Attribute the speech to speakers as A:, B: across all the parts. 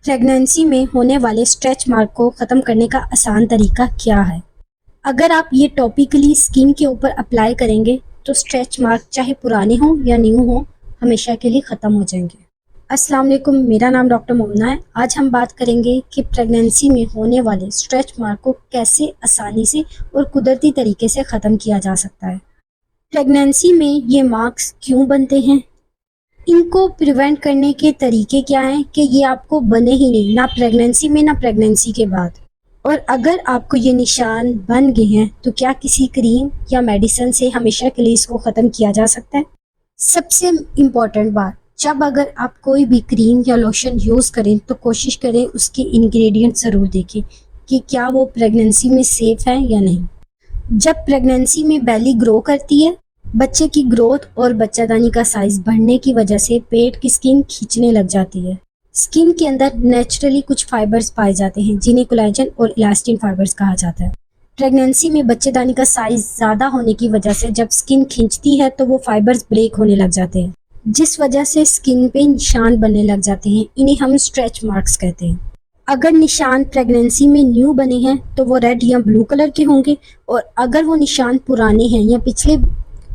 A: Pregnancy में होने वाले स्ट्रेच मार्क को ख़त्म करने का आसान तरीका क्या है? अगर आप ये टॉपिकली स्किन के ऊपर अप्लाई करेंगे तो स्ट्रेच मार्क चाहे पुराने हों या न्यू हों हमेशा के लिए ख़त्म हो जाएंगे। अस्सलाम वालेकुम, मेरा नाम डॉक्टर मोमना है। आज हम बात करेंगे कि प्रेगनेंसी में होने वाले स्ट्रेच मार्क को कैसे आसानी से और कुदरती तरीके से ख़त्म किया जा सकता है। प्रेगनेंसी में ये मार्क्स क्यों बनते हैं, इनको प्रिवेंट करने के तरीके क्या हैं कि ये आपको बने ही नहीं, ना प्रेगनेंसी में ना प्रेगनेंसी के बाद। और अगर आपको ये निशान बन गए हैं तो क्या किसी क्रीम या मेडिसिन से हमेशा के लिए इसको ख़त्म किया जा सकता है? सबसे इम्पॉर्टेंट बात, जब अगर आप कोई भी क्रीम या लोशन यूज़ करें तो कोशिश करें उसके इंग्रेडिएंट ज़रूर देखें कि क्या वो प्रेगनेंसी में सेफ़ है या नहीं। जब प्रेगनेंसी में बेली ग्रो करती है, बच्चे की ग्रोथ और बच्चादानी का साइज बढ़ने की वजह से पेट की स्किन खींचने लग जाती है। स्किन के अंदर नेचुरली कुछ फाइबर्स पाए जाते हैं जिन्हें कोलेजन और इलास्टिन फाइबर्स कहा जाता है। प्रेगनेंसी में बच्चेदानी का साइज ज़्यादा होने की वजह से जब स्किन खींचती है तो वो फाइबर्स ब्रेक होने लग जाते हैं, जिस वजह से स्किन पे निशान बनने लग जाते हैं। इन्हें हम स्ट्रेच मार्क्स कहते हैं। अगर निशान प्रेगनेंसी में न्यू बने हैं तो वो रेड या ब्लू कलर के होंगे, और अगर वो निशान पुराने हैं या पिछले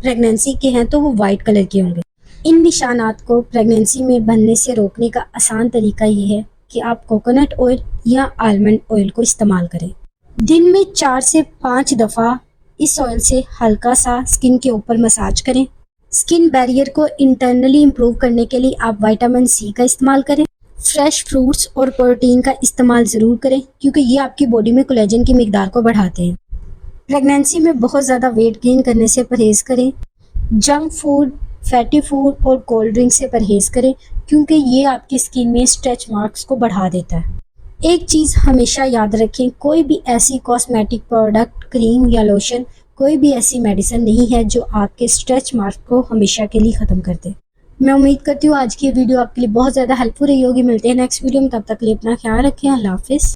A: प्रेगनेंसी के हैं तो वो वाइट कलर के होंगे। इन निशानात को प्रेगनेंसी में बनने से रोकने का आसान तरीका ये है कि आप कोकोनट ऑयल या आलमंड ऑयल को इस्तेमाल करें। दिन में 4 से 5 दफ़ा इस ऑयल से हल्का सा स्किन के ऊपर मसाज करें। स्किन बैरियर को इंटरनली इम्प्रूव करने के लिए आप विटामिन सी का इस्तेमाल करें। फ्रेश फ्रूट्स और प्रोटीन का इस्तेमाल ज़रूर करें क्योंकि ये आपकी बॉडी में कोलेजन की मिकदार को बढ़ाते हैं। प्रेगनेंसी में बहुत ज़्यादा वेट गेन करने से परहेज़ करें। जंक फूड, फैटी फूड और कोल्ड ड्रिंक से परहेज़ करें क्योंकि ये आपकी स्किन में स्ट्रेच मार्क्स को बढ़ा देता है। एक चीज़ हमेशा याद रखें, कोई भी ऐसी कॉस्मेटिक प्रोडक्ट, क्रीम या लोशन, कोई भी ऐसी मेडिसिन नहीं है जो आपके स्ट्रेच मार्क को हमेशा के लिए ख़त्म कर दे। मैं उम्मीद करती हूँ आज की वीडियो आपके लिए बहुत ज़्यादा हेल्पफुल रही होगी। मिलते हैं नेक्स्ट वीडियो में, तब तक के लिए अपना ख्याल रखें। अल्लाह हाफिज़।